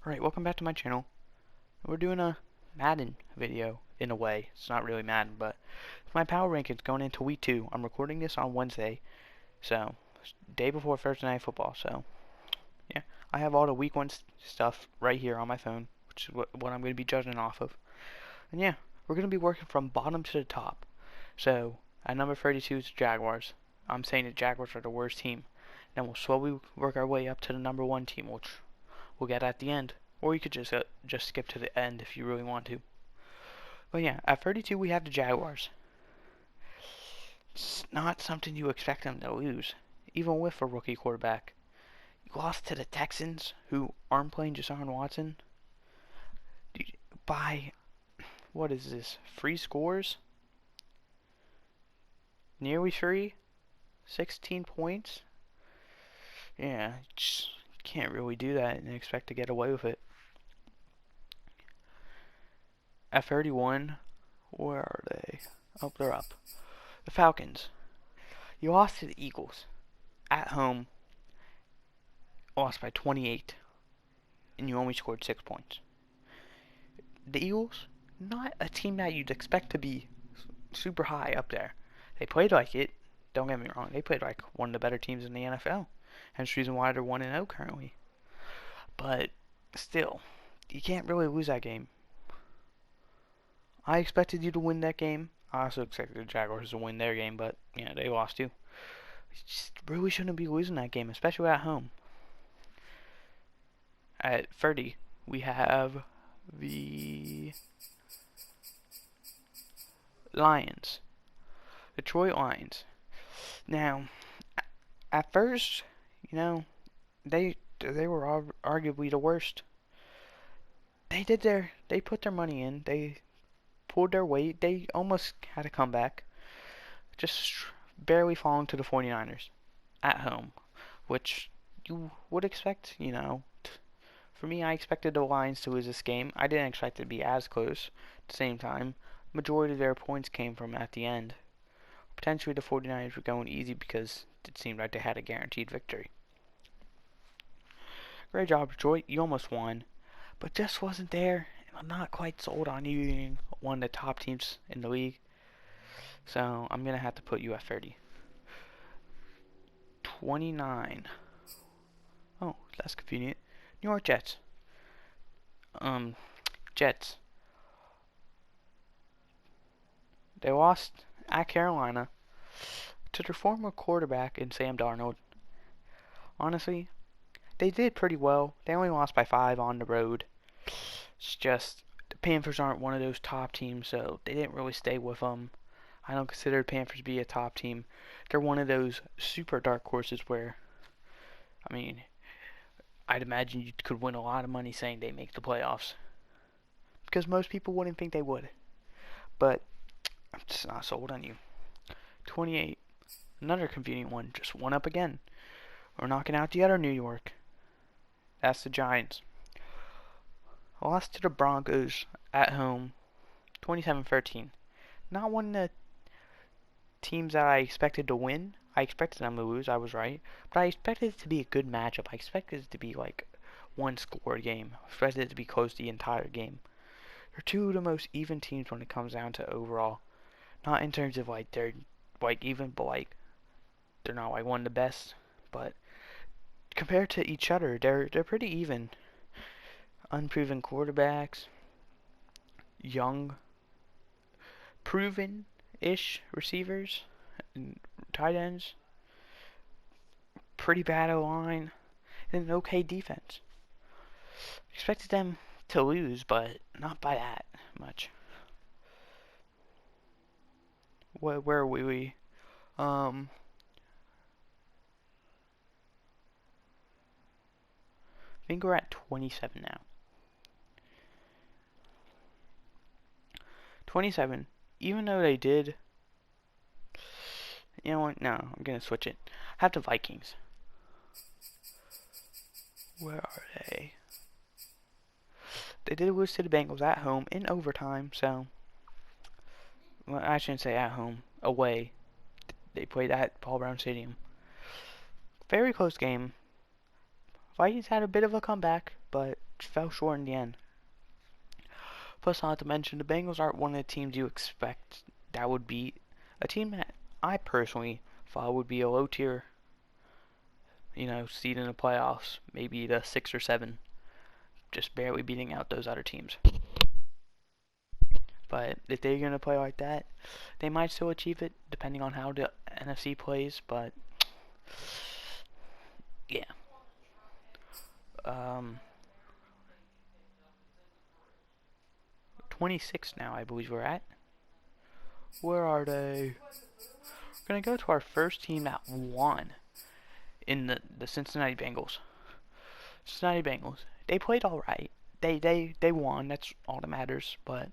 Alright, welcome back to my channel. We're doing a Madden video, in a way. It's not really Madden, but it's my power rankings going into week 2. I'm recording this on Wednesday, so day before Thursday Night Football, so yeah. I have all the week 1 stuff right here on my phone, which is what I'm going to be judging off of. And yeah, we're going to be working from bottom to the top. So, at number 32 is the Jaguars. I'm saying the Jaguars are the worst team. Then we'll slowly work our way up to the number 1 team, which we'll get at the end, or you could just skip to the end if you really want to. But yeah, at 32 we have the Jaguars. It's not something you expect them to lose, even with a rookie quarterback. You lost to the Texans, who aren't playing Deshaun Watson, by, what is this, 3 scores? Nearly 3? 16 points? Yeah, just can't really do that and expect to get away with it. At 31, where are they? Oh, they're up. The Falcons. You lost to the Eagles. At home, lost by 28. And you only scored 6 points. The Eagles, not a team that you'd expect to be super high up there. They played like it. Don't get me wrong. They played like one of the better teams in the NFL. Hence the reason why they're 1-0 currently. But still, you can't really lose that game. I expected you to win that game. I also expected the Jaguars to win their game, but yeah, they lost too. You just really shouldn't be losing that game, especially at home. At 30, we have the Lions. Detroit Lions. Now, at first, you know, they were arguably the worst. They put their money in. They pulled their weight. They almost had a comeback. Just barely falling to the 49ers at home, which you would expect, you know. For me, I expected the Lions to lose this game. I didn't expect it to be as close. At the same time, majority of their points came from at the end. Potentially the 49ers were going easy because it seemed like they had a guaranteed victory. Great job, Detroit. You almost won, but just wasn't there. I'm not quite sold on you being one of the top teams in the league. So I'm going to have to put you at 30. 29. Oh, that's convenient. New York Jets. Jets. They lost at Carolina to their former quarterback in Sam Darnold. Honestly, they did pretty well. They only lost by 5 on the road. It's just the Panthers aren't one of those top teams, so they didn't really stay with them. I don't consider the Panthers to be a top team. They're one of those super dark horses where, I mean, I'd imagine you could win a lot of money saying they make the playoffs, because most people wouldn't think they would. But I'm just not sold on you. 28. Another convenient one. Just one up again. We're knocking out the other New York. That's the Giants. Lost to the Broncos at home, 27-13. Not one of the teams that I expected to win. I expected them to lose, I was right. But I expected it to be a good matchup. I expected it to be like one score game. I expected it to be close the entire game. They're two of the most even teams when it comes down to overall. Not in terms of like they're like even, but like they're not like one of the best. But compared to each other, they're pretty even. Unproven quarterbacks, young, proven-ish receivers, and tight ends, pretty bad O-line, and an okay defense. Expected them to lose, but not by that much. Where are we? I think we're at 27 now. 27, even though they did, you know what, no, I'm going to switch it. I have the Vikings. Where are they? They did lose to the Bengals at home in overtime, so, well, I shouldn't say at home, away. They played at Paul Brown Stadium. Very close game. Vikings had a bit of a comeback. but fell short in the end. Plus, not to mention, the Bengals aren't one of the teams you expect that would be a team that I personally thought would be a low tier, seed in the playoffs, maybe the 6 or 7, just barely beating out those other teams. But if they're going to play like that, they might still achieve it, depending on how the NFC plays, but yeah. 26 now, I believe we're at. Where are they? We're going to go to our first team that won in the Cincinnati Bengals. Cincinnati Bengals. They played alright. They won, that's all that matters, but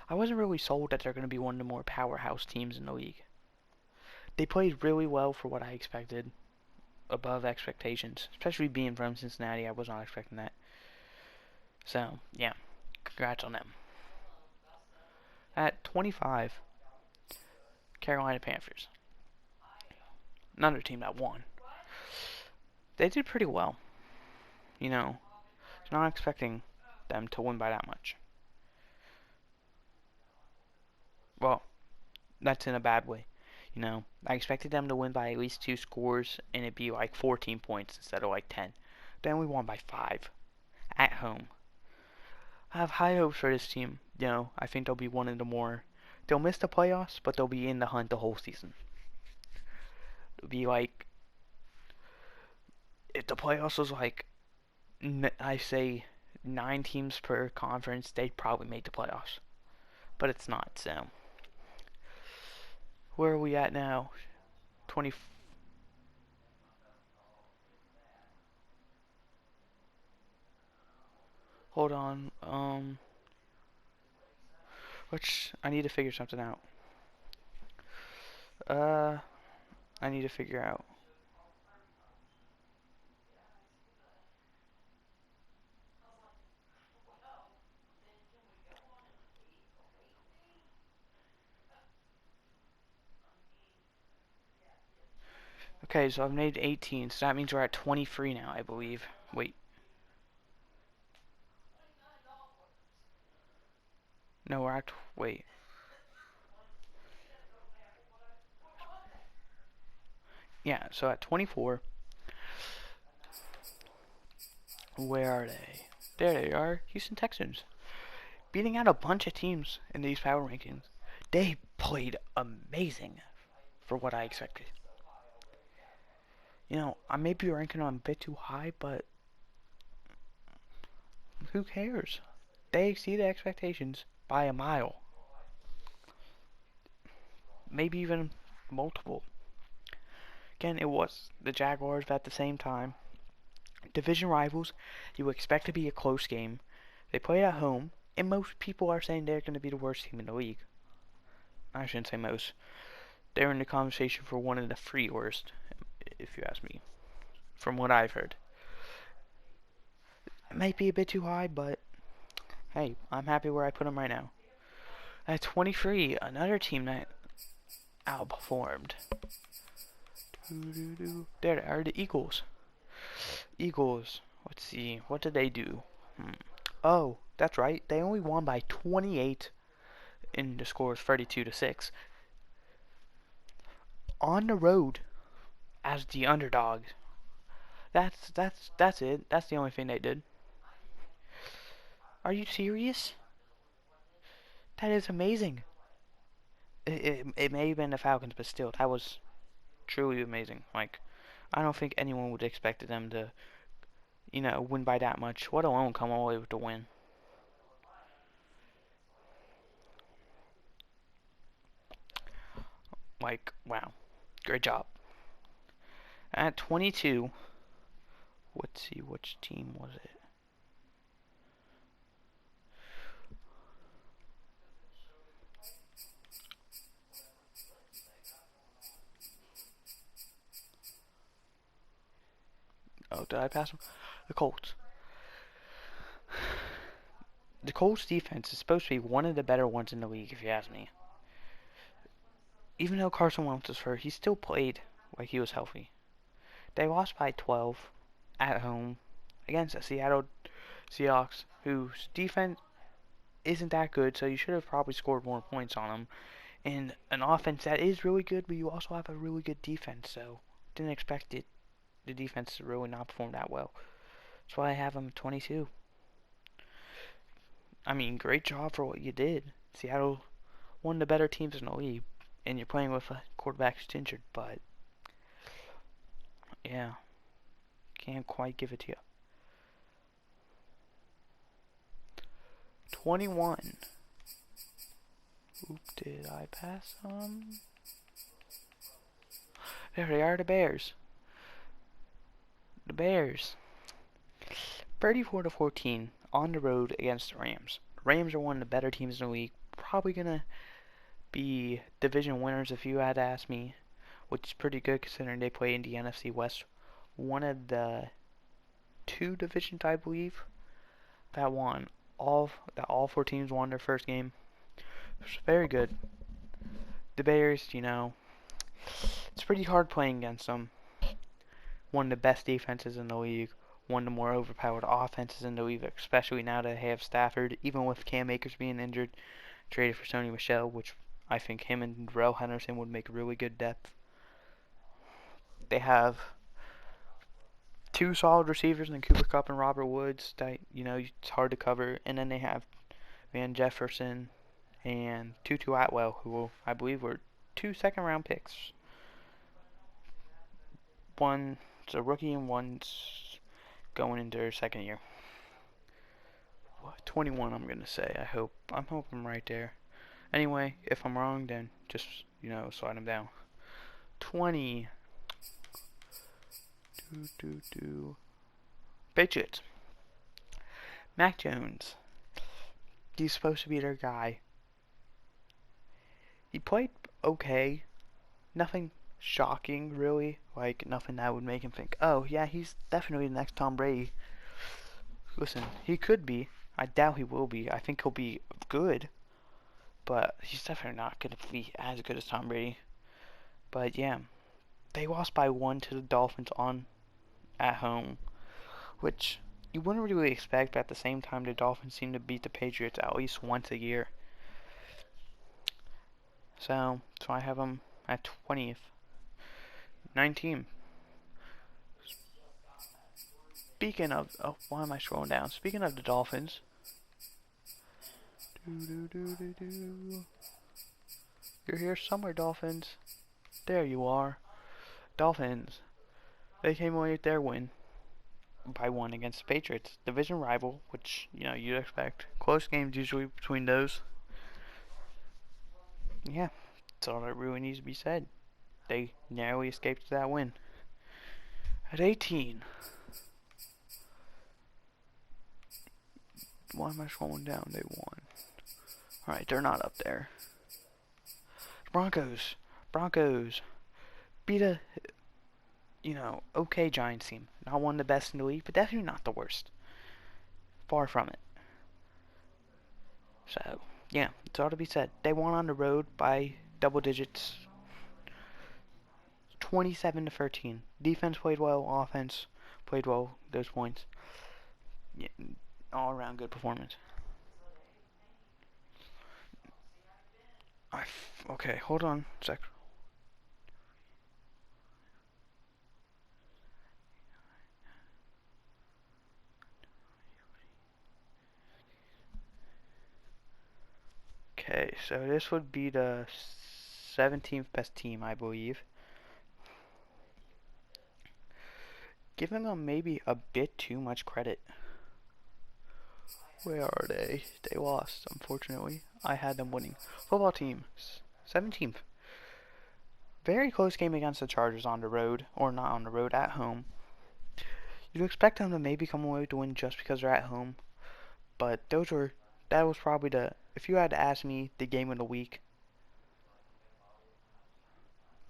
I wasn't really sold that they're going to be one of the more powerhouse teams in the league. They played really well for what I expected, above expectations, especially being from Cincinnati. I was not expecting that. So, yeah, congrats on them. At 25, Carolina Panthers. Another team that won. They did pretty well. Not expecting them to win by that much. Well, that's in a bad way. I expected them to win by at least 2 scores, and it'd be like 14 points instead of like 10. Then we won by 5 at home. I have high hopes for this team. I think they'll be one of the more. They'll miss the playoffs, but they'll be in the hunt the whole season. It'll be like if the playoffs was like, I say 9 teams per conference, they'd probably make the playoffs. But it's not, so. Where are we at now? 20. Hold on. Which I need to figure something out. I need to figure out. Okay, so I've made 18, so that means we're at 23 now, I believe. Wait. No, we're at, wait. Yeah, so at 24, where are they? There they are, Houston Texans. Beating out a bunch of teams in these power rankings. They played amazing for what I expected. I may be ranking them a bit too high, but who cares? They exceeded expectations by a mile. Maybe even multiple. Again, it was the Jaguars, but at the same time, division rivals, you expect to be a close game. They played at home, and most people are saying they're going to be the worst team in the league. I shouldn't say most. They're in the conversation for one of the 3 worst, if you ask me, from what I've heard. It might be a bit too high, but hey, I'm happy where I put them right now. At 23, another team that outperformed. There are the Eagles. Let's see, what did they do? Oh, that's right, they only won by 28, and the score is 32-6. On the road, as the underdog. That's it. That's the only thing they did. Are you serious? That is amazing. It may have been the Falcons, but still, that was truly amazing. Like, I don't think anyone would have expected them to, win by that much, let alone come all the way with the win. Like, wow. Great job. At 22, let's see, which team was it? Oh, did I pass them? The Colts. The Colts defense is supposed to be one of the better ones in the league, if you ask me. Even though Carson Wentz was hurt, he still played like he was healthy. They lost by 12 at home against the Seattle Seahawks, whose defense isn't that good, so you should have probably scored more points on them. And an offense that is really good, but you also have a really good defense, so didn't expect the defense to really not perform that well. That's why I have them 22. I mean, great job for what you did. Seattle, one of the better teams in the league, and you're playing with a quarterback who's injured, but yeah, can't quite give it to you. 21. Oop, did I pass them? There they are, the Bears. The Bears. 34-14 on the road against the Rams. The Rams are one of the better teams in the league. Probably gonna be division winners if you had to ask me, which is pretty good considering they play in the NFC West. One of the two divisions, I believe, that all four teams won their first game. It's very good. The Bears, it's pretty hard playing against them. One of the best defenses in the league. One of the more overpowered offenses in the league, especially now that they have Stafford. Even with Cam Akers being injured, traded for Sony Michel, which I think him and Darrell Henderson would make a really good depth. They have two solid receivers in Cooper Kupp and Robert Woods that, it's hard to cover. And then they have Van Jefferson and Tutu Atwell, who I believe were 2 second-round picks. One's a rookie and one's going into their second year. 21, I'm going to say. I'm hoping I'm right there. Anyway, if I'm wrong, then just, slide them down. 20. Patriots. Mac Jones. He's supposed to be their guy. He played okay. Nothing shocking, really. Like, nothing that would make him think, oh, yeah, he's definitely the next Tom Brady. Listen, he could be. I doubt he will be. I think he'll be good. But he's definitely not going to be as good as Tom Brady. But, yeah. They lost by 1 to the Dolphins at home. Which you wouldn't really expect, but at the same time, the Dolphins seem to beat the Patriots at least once a year. So I have them at 20th. 19. Speaking of, why am I scrolling down? Speaking of the Dolphins. You're here somewhere, Dolphins. There you are. Dolphins. They came away with their win by 1 against the Patriots. Division rival, which, you'd expect. Close games usually between those. Yeah, that's all that really needs to be said. They narrowly escaped that win. At 18. Why am I scrolling down? They won. Alright, they're not up there. Broncos beat a, okay Giants team. Not one of the best in the league, but definitely not the worst. Far from it. So, yeah, it's all to be said. They won on the road by double digits. 27-13. Defense played well, offense played well, those points. Yeah, all around good performance. Okay, hold on a sec. Okay, so this would be the 17th best team, I believe. Giving them maybe a bit too much credit. Where are they? They lost, unfortunately. I had them winning. Football team, 17th. Very close game against the Chargers on the road, or not on the road, at home. You'd expect them to maybe come away with the win just because they're at home. But that was probably if you had to ask me, the game of the week.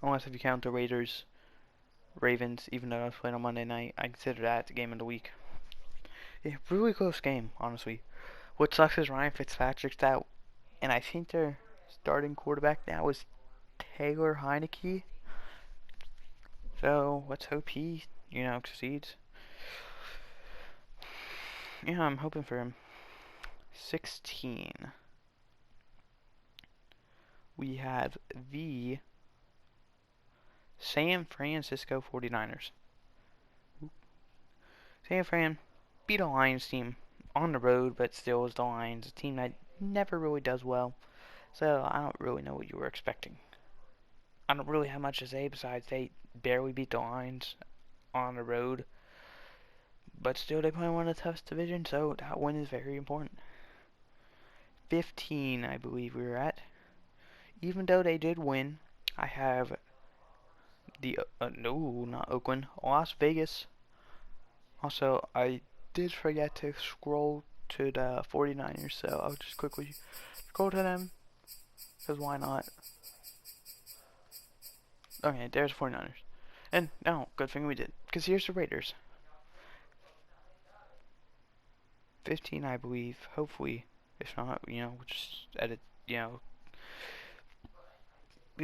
Unless if you count the Ravens, even though I was playing on Monday night, I consider that the game of the week. Yeah, really close game, honestly. What sucks is Ryan Fitzpatrick's out, and I think their starting quarterback now is Taylor Heineke. So let's hope he, succeeds. Yeah, I'm hoping for him. 16. We have the San Francisco 49ers. San Fran beat a Lions team on the road, but still is the Lions, a team that never really does well. So I don't really know what you were expecting. I don't really have much to say besides they barely beat the Lions on the road. But still, they play one of the toughest divisions, so that win is very important. 15, I believe we were at. Even though they did win, I have the, no, not Oakland, Las Vegas. Also, I did forget to scroll to the 49ers, so I'll just quickly scroll to them, because why not? Okay, there's 49ers. And, no, good thing we did, because here's the Raiders. 15, I believe, hopefully. If not, we'll just edit, leave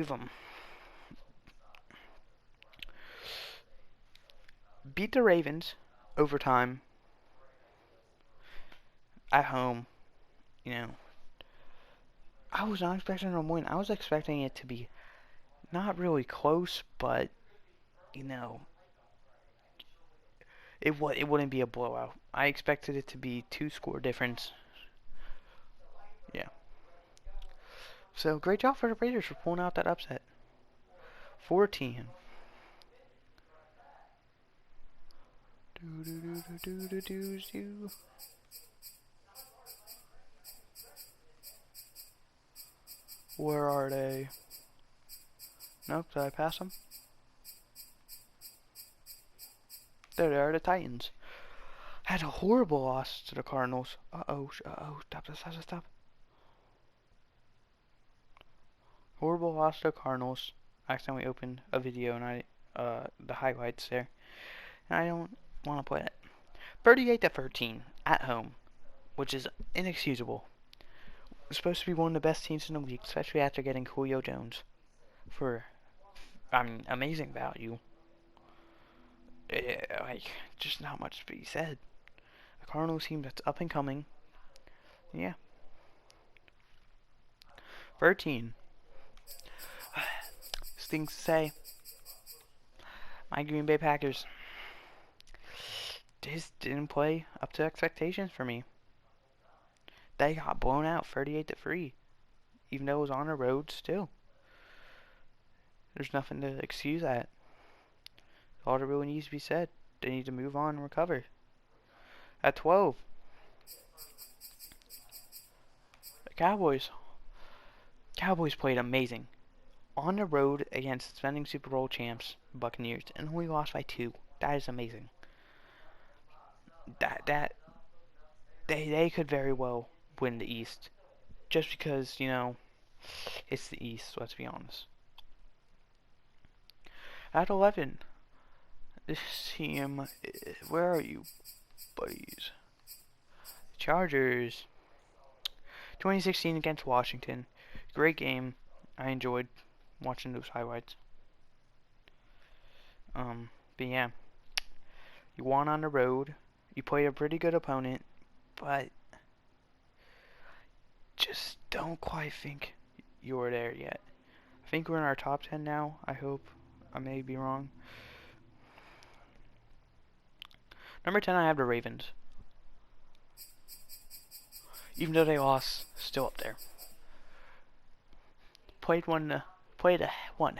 them. Beat the Ravens, overtime, at home, I was not expecting them to win. I was expecting it to be not really close, but, it wouldn't be a blowout. I expected it to be 2-score difference. Yeah. So, great job for the Raiders for pulling out that upset. 14. Where are they? Nope, did I pass them? There they are, the Titans. Had a horrible loss to the Cardinals. Uh-oh, stop. Horrible loss to the Cardinals. I accidentally opened a video and the highlights there. And I don't want to play it. 38-13 at home, which is inexcusable. It's supposed to be one of the best teams in the league, especially after getting Julio Jones for, amazing value. Just not much to be said. A Cardinals team that's up and coming. Yeah. 13. Things to say. My Green Bay Packers just didn't play up to expectations for me. They got blown out 38-3. Even though it was on the road, still. There's nothing to excuse that. All that really needs to be said. They need to move on and recover. At 12. The Cowboys. Cowboys played amazing. On the road against defending Super Bowl champs, Buccaneers, and only lost by 2. That is amazing. They could very well win the East. Just because, it's the East, let's be honest. At 11, this team, where are you, buddies? Chargers. 2016 against Washington. Great game. I enjoyed watching those highlights. But yeah. You won on the road. You played a pretty good opponent, but just don't quite think you're there yet. I think we're in our top 10 now, I hope. I may be wrong. Number 10, I have the Ravens. Even though they lost, still up there. Played one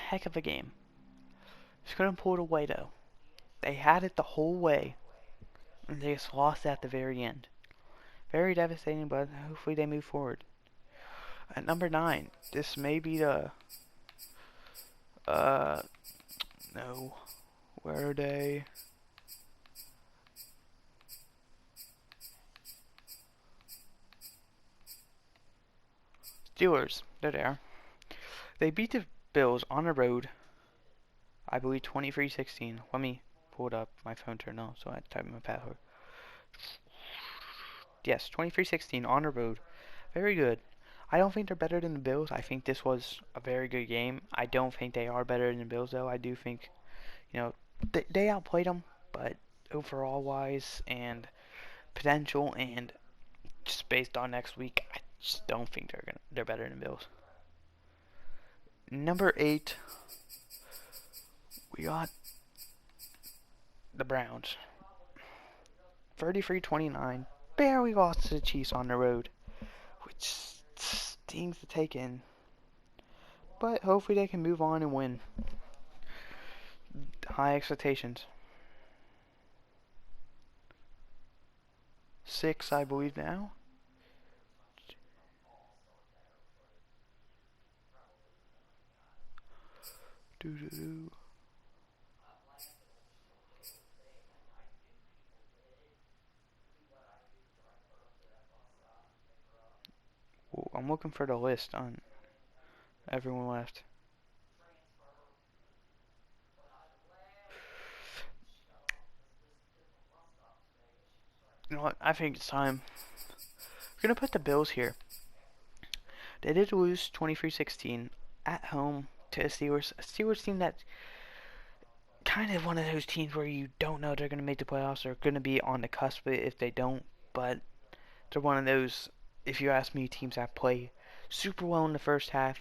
heck of a game. Just couldn't pull it away though. They had it the whole way, and they just lost at the very end. Very devastating, but hopefully they move forward. At number 9, this may be the no. Where are they? Steelers. There they are. They beat the Bills on the road. I believe 23-16. Let me pull it up. My phone turned off, so I had to type in my password. Yes, 23-16 on the road. Very good. I don't think they're better than the Bills. I think this was a very good game. I don't think they are better than the Bills, though. I do think, they outplayed them, but overall wise, and potential, and just based on next week, I just don't think they're better than Bills. Number 8, we got the Browns. 33-29, barely lost to the Chiefs on the road, which stings to take in. But hopefully they can move on and win. High expectations. 6, I believe now. Doo-doo-doo. Well, I'm looking for the list on everyone left. You know what? I think it's time. We're going to put the Bills here. They did lose 23-16 at home to the Steelers. A Steelers team that's kind of one of those teams where you don't know they're going to make the playoffs or going to be on the cusp of it if they don't. But they're one of those, if you ask me, teams that play super well in the first half.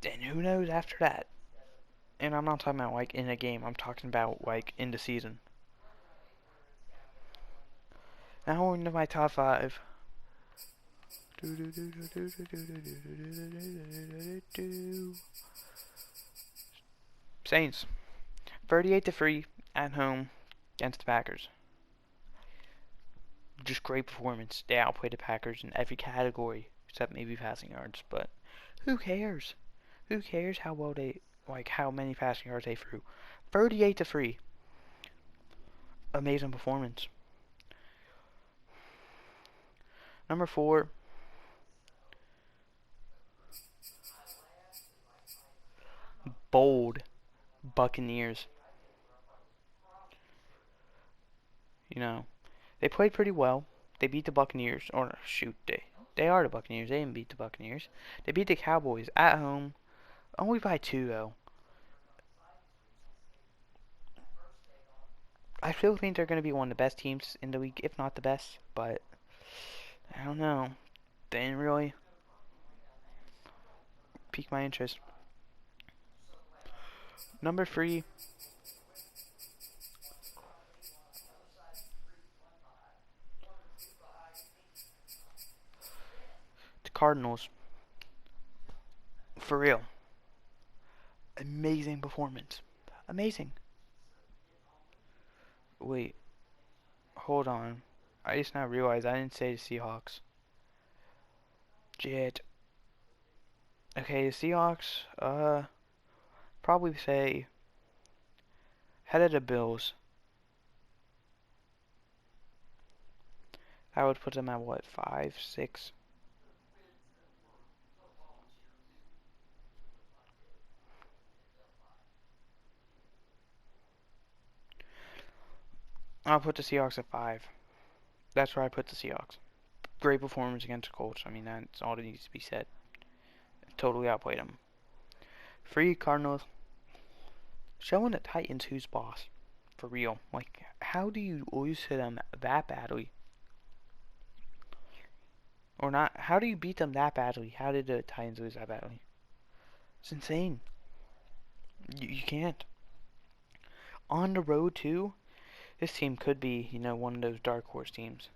And who knows after that? And I'm not talking about like in a game. I'm talking about like in the season. Now we're into my top 5. Saints. 38-3 at home against the Packers. Just great performance. They outplayed the Packers in every category except maybe passing yards, but who cares? Who cares how well they, like how many passing yards they threw? 38-3. Amazing performance. Number 4. Bold Buccaneers. You know, they played pretty well. They beat the Buccaneers. Or, shoot, they are the Buccaneers. They didn't beat the Buccaneers. They beat the Cowboys at home. Only by 2, though. I still think they're going to be one of the best teams in the league, if not the best. But, I don't know. They didn't really pique my interest. Number 3. The Cardinals. For real. Amazing performance. Amazing. Wait. Hold on. I just now realized I didn't say the Seahawks. Jet. Okay, the Seahawks, probably say head of the Bills. I would put them at what, 5, 6? I'll put the Seahawks at 5. That's where I put the Seahawks. Great performance against the Colts. I mean, that's all that needs to be said. Totally outplayed them. 3, Cardinals. Showing the Titans who's boss. For real. Like, how do you lose to them that badly? Or not, how do you beat them that badly? How did the Titans lose that badly? It's insane. You can't. On the road, too, this team could be, you know, one of those dark horse teams.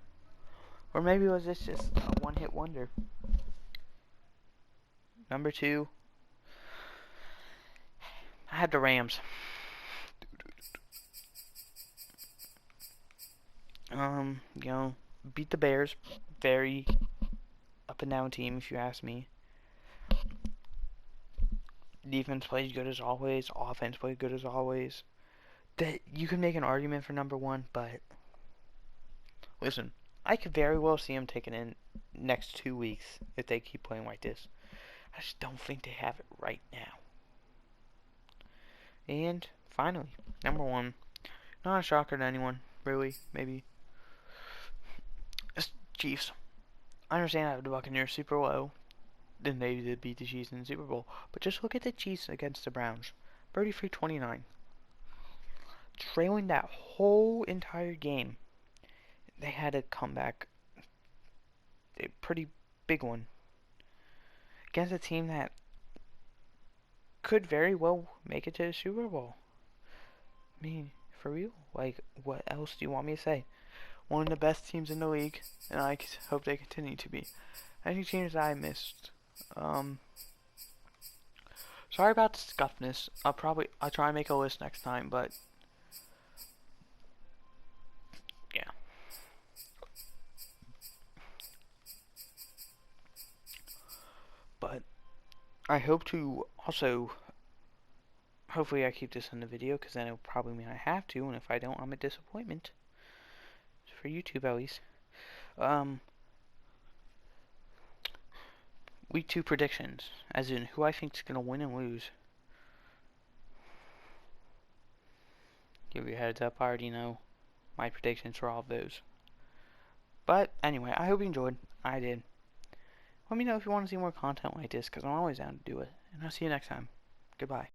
Or maybe was this just a one-hit wonder? Number 2, I had the Rams. You know, beat the Bears. Very up and down team, if you ask me. Defense played good as always. Offense played good as always. That you can make an argument for number 1, but listen, I could very well see them taking in next 2 weeks if they keep playing like this. I just don't think they have it right now. And finally, number 1, not a shocker to anyone, really, maybe. It's Chiefs. I understand I have the Buccaneers super low. Then they did beat the Chiefs in the Super Bowl. But just look at the Chiefs against the Browns. 33-29. Trailing that whole entire game. they had a comeback, a pretty big one, against a team that could very well make it to the Super Bowl. I mean, for real. Like, what else do you want me to say? One of the best teams in the league, and I hope they continue to be. Any teams I missed? Sorry about the scuffness. I'll try and make a list next time, but yeah. But I hope to also, hopefully I keep this in the video, because then it'll probably mean I have to, and if I don't, I'm a disappointment. For YouTube at least. Week 2 predictions, as in who I think is going to win and lose. Give you a heads up, I already know my predictions for all of those. But anyway, I hope you enjoyed. I did. Let me know if you want to see more content like this, because I'm always down to do it. And I'll see you next time. Goodbye.